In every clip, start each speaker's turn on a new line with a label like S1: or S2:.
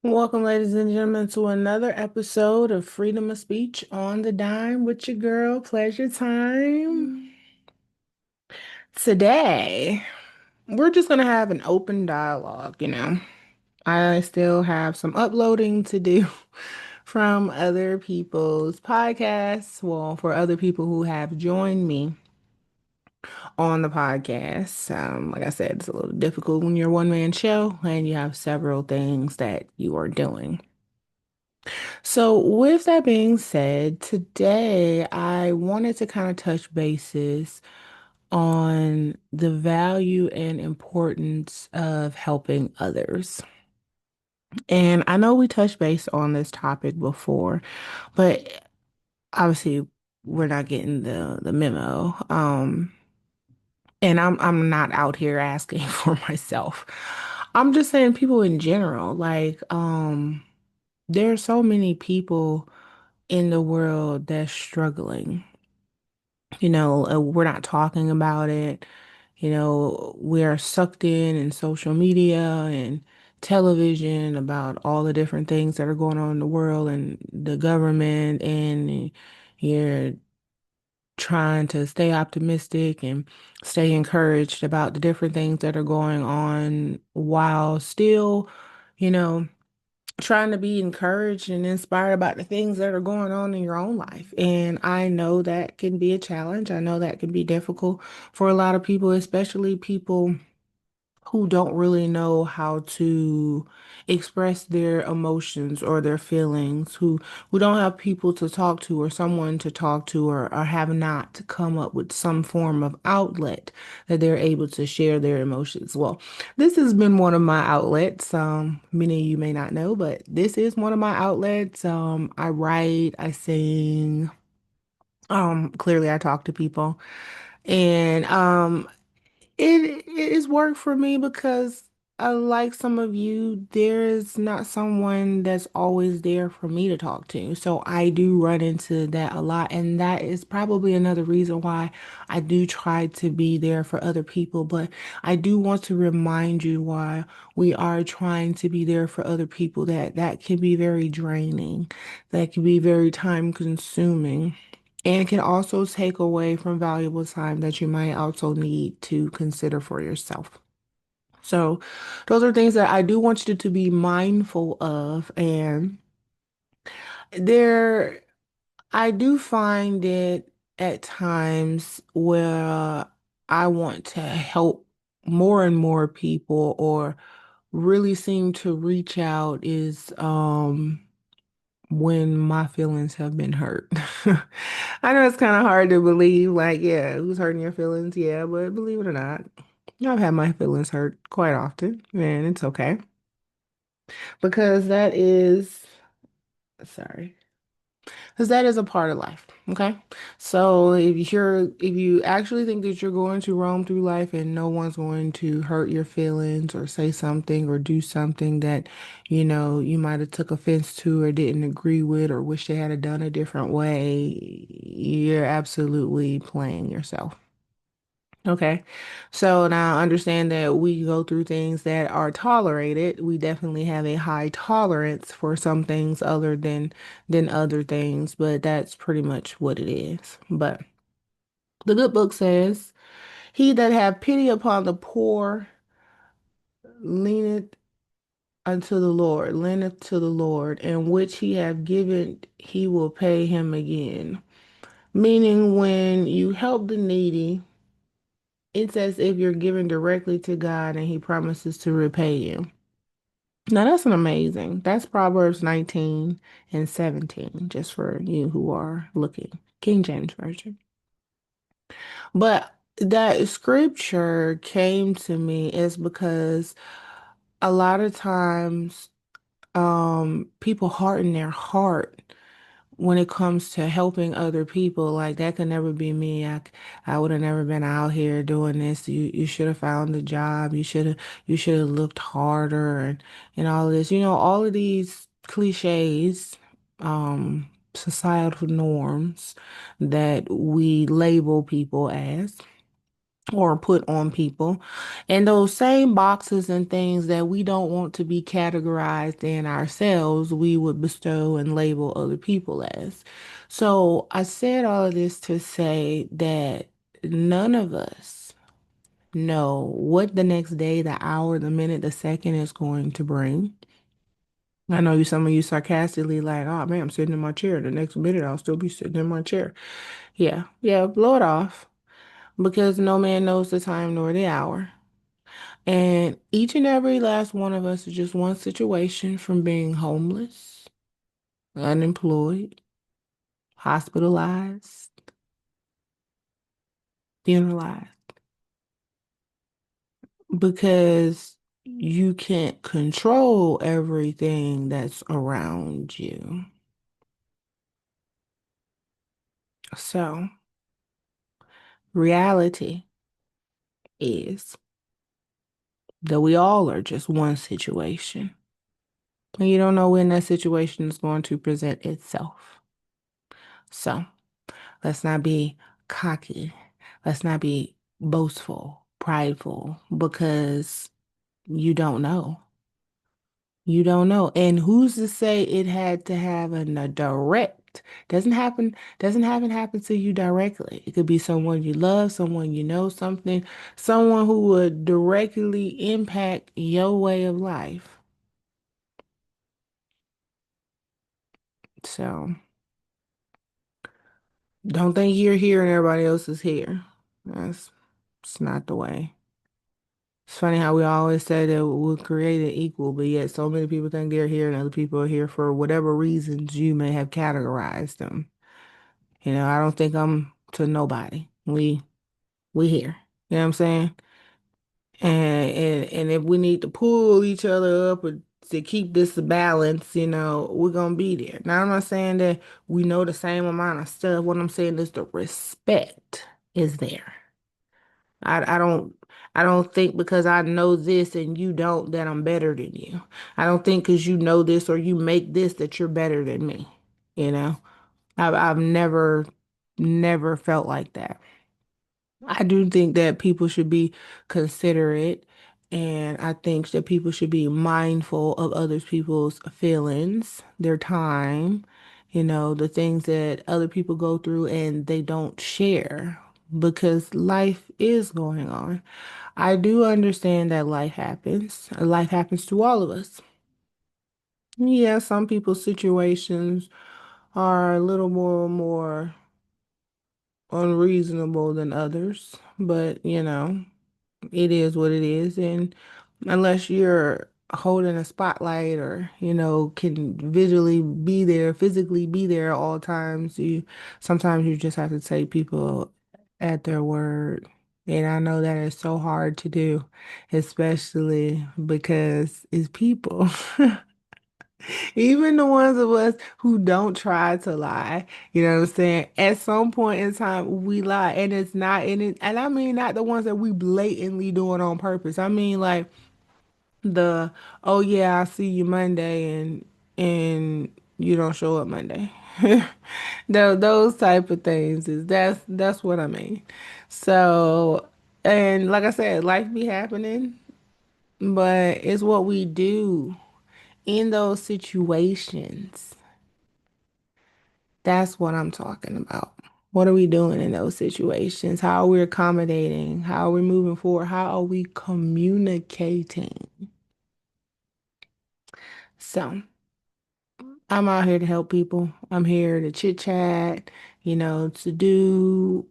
S1: Welcome, ladies and gentlemen, to another episode of Freedom of Speech on the Dime with your girl, Pleasure Time. Today, we're just going to have an open dialogue. I still have some uploading to do from other people's podcasts. Well, for other people who have joined me on the podcast. Like I said, it's a little difficult when you're a one-man show and you have several things that you are doing. So, with that being said, today I wanted to kind of touch bases on the value and importance of helping others. And I know we touched base on this topic before, but obviously we're not getting the memo. And I'm not out here asking for myself. I'm just saying people in general, like there are so many people in the world that's struggling. We're not talking about it. We are sucked in social media and television about all the different things that are going on in the world and the government, and you're trying to stay optimistic and stay encouraged about the different things that are going on while still, you know, trying to be encouraged and inspired about the things that are going on in your own life. And I know that can be a challenge. I know that can be difficult for a lot of people, especially people who don't really know how to express their emotions or their feelings, who don't have people to talk to or someone to talk to, or have not come up with some form of outlet that they're able to share their emotions. Well, this has been one of my outlets. Many of you may not know, but this is one of my outlets. I write, I sing, clearly I talk to people. And it is work for me because like some of you, there is not someone that's always there for me to talk to. So I do run into that a lot, and that is probably another reason why I do try to be there for other people. But I do want to remind you why we are trying to be there for other people, that can be very draining, that can be very time consuming. And can also take away from valuable time that you might also need to consider for yourself. So, those are things that I do want you to be mindful of. And there, I do find it at times where I want to help more and more people or really seem to reach out is when my feelings have been hurt. I know it's kind of hard to believe, like, yeah, who's hurting your feelings? Yeah, but believe it or not, I've had my feelings hurt quite often, and it's okay because sorry, because that is a part of life. Okay. So if you actually think that you're going to roam through life and no one's going to hurt your feelings or say something or do something that, you might have took offense to or didn't agree with or wish they had done a different way, you're absolutely playing yourself. Okay. So now understand that we go through things that are tolerated. We definitely have a high tolerance for some things other than other things, but that's pretty much what it is. But the good book says, "He that have pity upon the poor leaneth unto the Lord, lendeth to the Lord, and which he have given, he will pay him again." Meaning when you help the needy, it's as if you're giving directly to God and he promises to repay you. Now that's an amazing. That's Proverbs 19 and 17, just for you who are looking. King James Version. But that scripture came to me is because a lot of times people harden their heart when it comes to helping other people. Like that could never be me. I would have never been out here doing this. You should have found a job. You should have looked harder and all of this. All of these cliches, societal norms that we label people as. or put on people. And those same boxes and things that we don't want to be categorized in ourselves, we would bestow and label other people as. So I said all of this to say that none of us know what the next day, the hour, the minute, the second is going to bring. I know some of you sarcastically like, oh man, I'm sitting in my chair. The next minute I'll still be sitting in my chair. Yeah, yeah, blow it off because no man knows the time nor the hour. And each and every last one of us is just one situation from being homeless, unemployed, hospitalized, funeralized, because you can't control everything that's around you. So, reality is that we all are just one situation. And you don't know when that situation is going to present itself. So, let's not be cocky. Let's not be boastful, prideful, because you don't know. You don't know. And who's to say it had to have a direct, doesn't happen to you directly. It could be someone you love, someone you know, someone who would directly impact your way of life. So don't think you're here and everybody else is here. That's it's not the way. It's funny how we always say that we're created equal, but yet so many people think they're here and other people are here for whatever reasons you may have categorized them. I don't think I'm to nobody. We here. You know what I'm saying? And if we need to pull each other up or to keep this balance, we're gonna be there. Now I'm not saying that we know the same amount of stuff. What I'm saying is the respect is there. I don't think because I know this and you don't that I'm better than you. I don't think because you know this or you make this that you're better than me. You know, I've never felt like that. I do think that people should be considerate, and I think that people should be mindful of other people's feelings, their time, the things that other people go through and they don't share because life is going on. I do understand that life happens. Life happens to all of us. Yeah, some people's situations are a little more unreasonable than others, but it is what it is. And unless you're holding a spotlight or, can visually be there, physically be there at all times, you sometimes you just have to take people at their word. And I know that is so hard to do, especially because it's people. Even the ones of us who don't try to lie, you know what I'm saying? At some point in time, we lie, and it's not in it. And I mean, not the ones that we blatantly doing on purpose. I mean, like the, oh yeah, I'll see you Monday, and you don't show up Monday. Those type of things is that's what I mean. So, and like I said, life be happening, but it's what we do in those situations. That's what I'm talking about. What are we doing in those situations? How are we accommodating? How are we moving forward? How are we communicating? So, I'm out here to help people. I'm here to chit chat, to do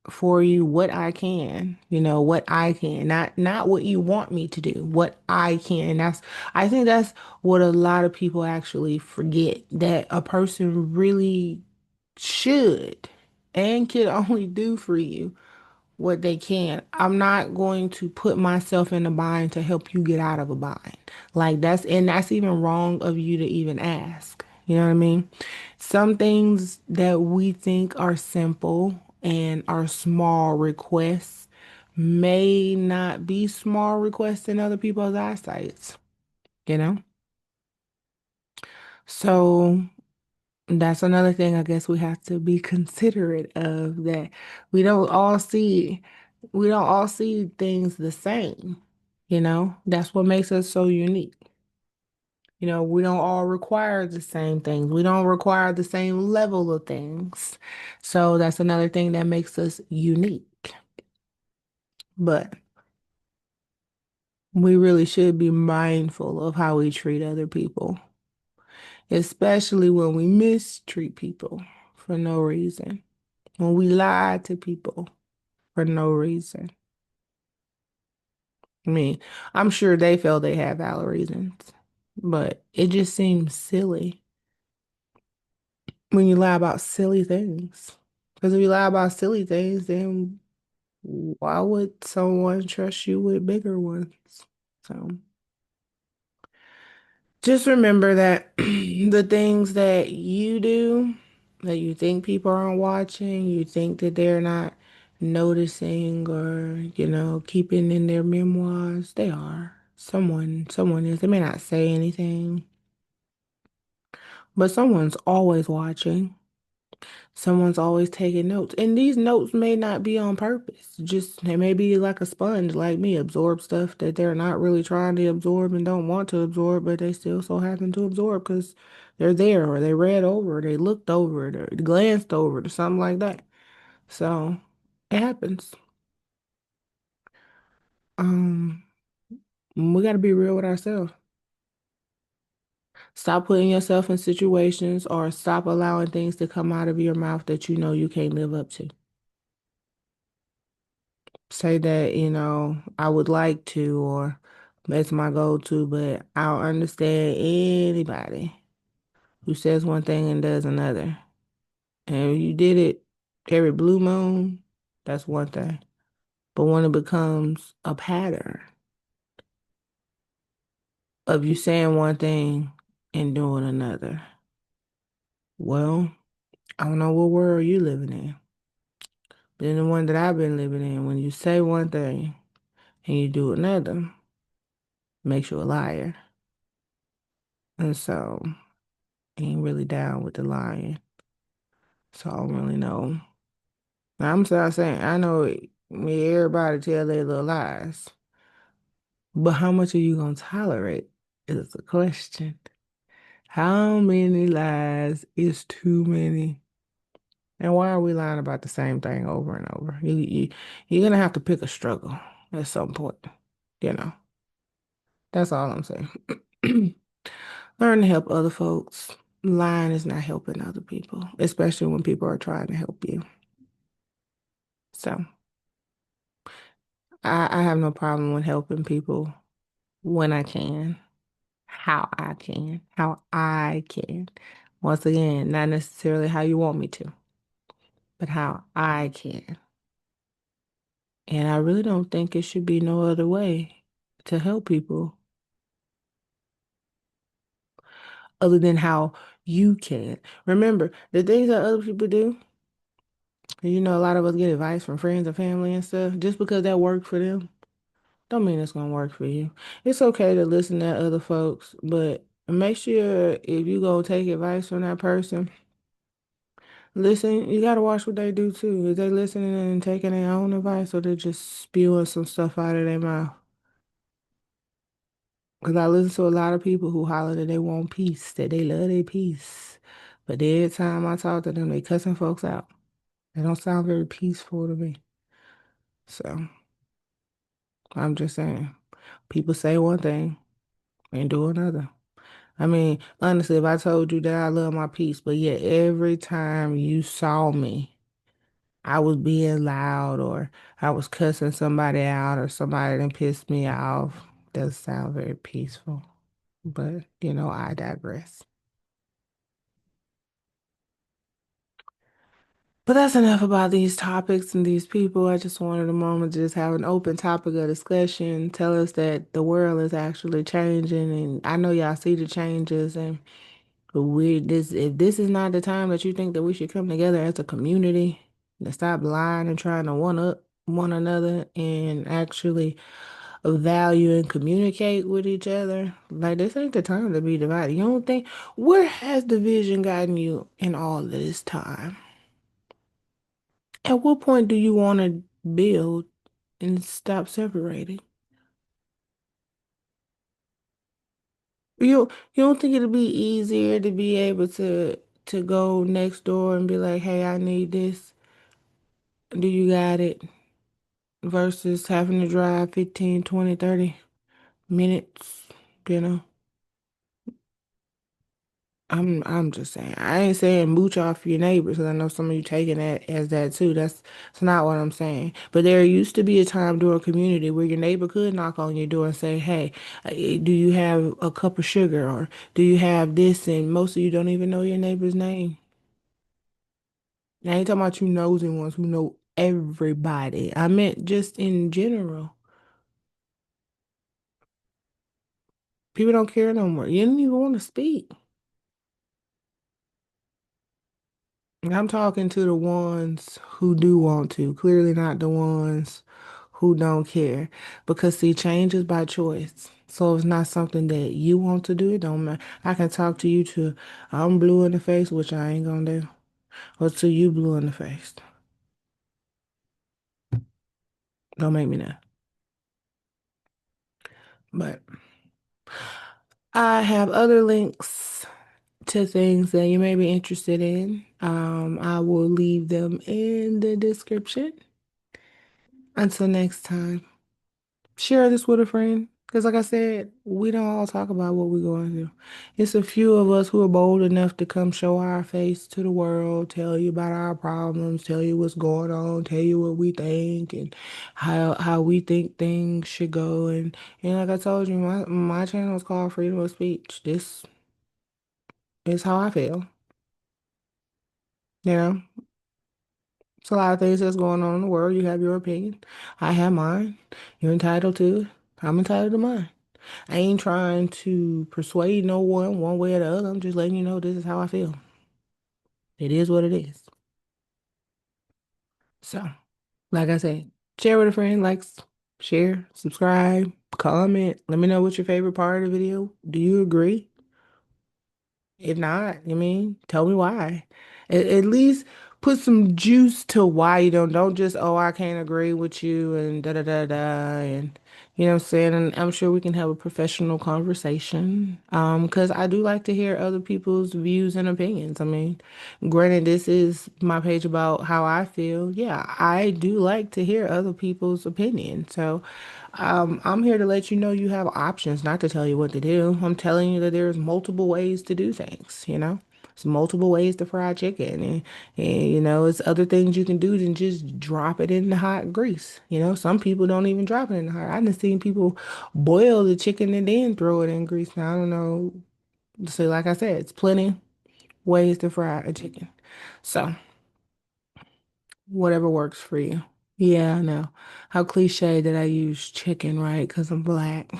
S1: for you what I can, what I can, not what you want me to do, what I can. I think that's what a lot of people actually forget, that a person really should and can only do for you what they can. I'm not going to put myself in a bind to help you get out of a bind. Like that's even wrong of you to even ask. You know what I mean? Some things that we think are simple and are small requests may not be small requests in other people's eyesight, you know? So that's another thing I guess we have to be considerate of, that we don't all see We don't all see things the same. That's what makes us so unique. We don't all require the same things. We don't require the same level of things. So that's another thing that makes us unique. But we really should be mindful of how we treat other people, especially when we mistreat people for no reason, when we lie to people for no reason. I mean, I'm sure they feel they have valid reasons, but it just seems silly when you lie about silly things. Because if you lie about silly things, then why would someone trust you with bigger ones? So just remember that the things that you do, that you think people aren't watching, you think that they're not noticing or, keeping in their memoirs, they are. Someone is. They may not say anything, but someone's always watching. Someone's always taking notes. And these notes may not be on purpose. Just they may be like a sponge, like me, absorb stuff that they're not really trying to absorb and don't want to absorb, but they still so happen to absorb because they're there or they read over, or they looked over it, or glanced over it, or something like that. So it happens. Um, we got to be real with ourselves. Stop putting yourself in situations or stop allowing things to come out of your mouth that you know you can't live up to. Say that, I would like to, or that's my go-to, but I don't understand anybody who says one thing and does another. And if you did it every blue moon, that's one thing. But when it becomes a pattern of you saying one thing and doing another, well, I don't know what world you living in. But in the one that I've been living in, when you say one thing and you do another, makes you a liar. And so ain't really down with the lying. So I don't really know. I'm sorry saying I know everybody tell their little lies. But how much are you gonna tolerate is the question. How many lies is too many? And why are we lying about the same thing over and over? You're gonna have to pick a struggle at some point. You know, that's all I'm saying. Learn to help other folks. Lying is not helping other people, especially when people are trying to help you. So I have no problem with helping people when I can, how I can. Once again, not necessarily how you want me to, but how I can. And I really don't think it should be no other way to help people other than how you can. Remember, the things that other people do, a lot of us get advice from friends and family and stuff, just because that worked for them, don't mean it's gonna work for you. It's okay to listen to other folks, but make sure if you go take advice from that person, listen, you gotta watch what they do too. Is they listening and taking their own advice or they just spewing some stuff out of their mouth? Because I listen to a lot of people who holler that they want peace, that they love their peace. But every time I talk to them, they cussing folks out. They don't sound very peaceful to me. So I'm just saying, people say one thing and do another. I mean, honestly, if I told you that I love my peace, but yet every time you saw me, I was being loud or I was cussing somebody out or somebody done pissed me off, doesn't sound very peaceful. But, I digress. But that's enough about these topics and these people. I just wanted a moment to just have an open topic of discussion, tell us that the world is actually changing. And I know y'all see the changes and if this is not the time that you think that we should come together as a community to stop lying and trying to one up one another and actually value and communicate with each other, like this ain't the time to be divided. You don't think where has division gotten you in all of this time? At what point do you want to build? and stop separating. You don't think it'd be easier to be able to go next door and be like, hey, I need this. Do you got it? Versus having to drive 15, 20, 30 minutes, you know? I'm just saying. I ain't saying mooch off your neighbors because I know some of you taking that as that too. That's not what I'm saying. But there used to be a time during community where your neighbor could knock on your door and say, "Hey, do you have a cup of sugar or do you have this?" And most of you don't even know your neighbor's name. I ain't talking about you nosy ones who know everybody. I meant just in general. People don't care no more. You didn't even want to speak. I'm talking to the ones who do want to, clearly not the ones who don't care. Because see, change is by choice. So if it's not something that you want to do, it don't matter. I can talk to you to I'm blue in the face, which I ain't gonna do, or to you blue in the face. Don't make me now. But I have other links to things that you may be interested in. I will leave them in the description. Until next time. Share this with a friend. Because, like I said, we don't all talk about what we're going through. It's a few of us who are bold enough to come show our face to the world, tell you about our problems, tell you what's going on, tell you what we think and how we think things should go. And like I told you, my channel is called Freedom of Speech. This is how I feel. You know, it's a lot of things that's going on in the world. You have your opinion. I have mine. You're entitled to it. I'm entitled to mine. I ain't trying to persuade no one way or the other. I'm just letting you know this is how I feel. It is what it is. So, like I said, share with a friend, share, subscribe, comment. Let me know what's your favorite part of the video. Do you agree? If not, I mean, tell me why. At least put some juice to why you don't just, oh, I can't agree with you and da da da da and you know what I'm saying? And I'm sure we can have a professional conversation. Because I do like to hear other people's views and opinions. I mean, granted, this is my page about how I feel. Yeah, I do like to hear other people's opinions. So I'm here to let you know you have options, not to tell you what to do. I'm telling you that there's multiple ways to do things, you know? There's multiple ways to fry chicken and you know, it's other things you can do than just drop it in the hot grease. You know, some people don't even drop it in the hot. I've seen people boil the chicken and then throw it in grease. Now, I don't know. So like I said, it's plenty ways to fry a chicken. So whatever works for you. Yeah, I know. How cliche that I use chicken, right? Because I'm black.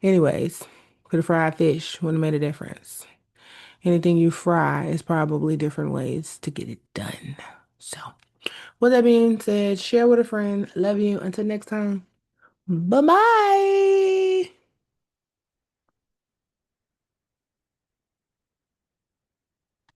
S1: Anyways, could have fried fish wouldn't have made a difference. Anything you fry is probably different ways to get it done. So, with that being said, share with a friend. Love you. Until next time. Bye bye.